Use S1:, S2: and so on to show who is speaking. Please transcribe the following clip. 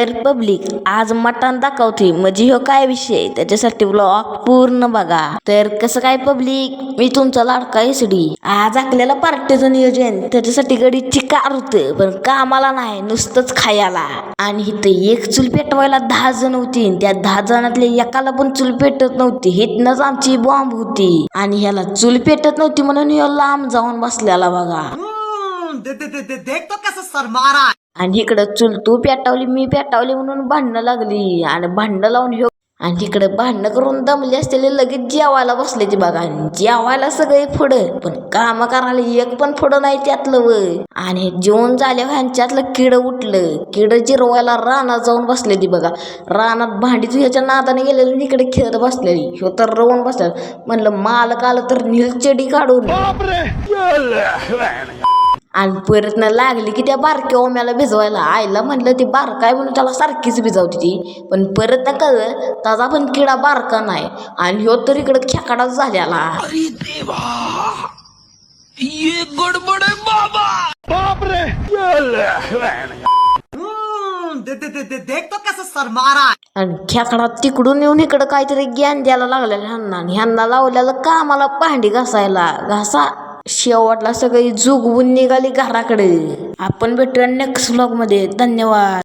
S1: तर पब्लिक आज मटण दाखवते म्हणजे ह्यो काय विषय त्याच्यासाठी ब्लॉग पूर्ण बघा. तर कसं काय पब्लिक, मी तुमचा लाडका एसडी. आज आपल्याला पार्टीचं नियोजन त्याच्यासाठी गडीची कार होतं, पण कामाला नाही नुसतंच खायला. आणि इथे एक चूल पेटवायला 10 जण होती, त्या 10 जणातले एकाला पण चूल पेटत नव्हती. हितनच आमची बॉम्ब होती आणि ह्याला चूल पेटत नव्हती म्हणून ह्यो लांब जाऊन बसलेला बघा.
S2: देख तो कसं सरमारा.
S1: आणि इकडं चूल तू पेटावली मी पेटावली म्हणून भांडणं लागली आणि भांडणं लावून ह्यो आणि इकडे भांडणं करून दमले असलेले लगेच जेवायला बसले ती बघा. जेवायला सगळे पुढं पण काम करायला एक पण पुढं नाही त्यातलं वय. आणि जेवण झाल्यावर ह्यांच्यातलं किड उठलं. किड जिरवायला रानात जाऊन बसले ती बघा. रानात भांडी ह्याच्या नादाने गेलेली इकडे खेळत बसलेली. ह्यो तर रवून बसला. म्हणलं मालक आलं तर नीलचेडी काढून आणि परत न लागली की त्या बारक्या ओम्याला भिजवायला. आईला म्हणलं ती बारकाय म्हणून त्याला सारखीच भिजवती ती, पण परत न कळलं त्याचा पण किडा बारका नाही. आणि ह्यो तर इकडं खेकडाच झालेला.
S2: अरे देवा, ये गडबड आहे बाबा. बाप रे. देख तो कसं सरमारा.
S1: आणि खेकडा तिकडून येऊन इकडं काहीतरी ज्ञान द्यायला लागलेलं ह्यांना. आणि ह्यांना लावलेलं कामाला भांडी घासायला. घासा शेवटला सगळी जुगवून निघाली घराकडे. आपण भेटूया नेक्स्ट व्लॉग मध्ये. धन्यवाद.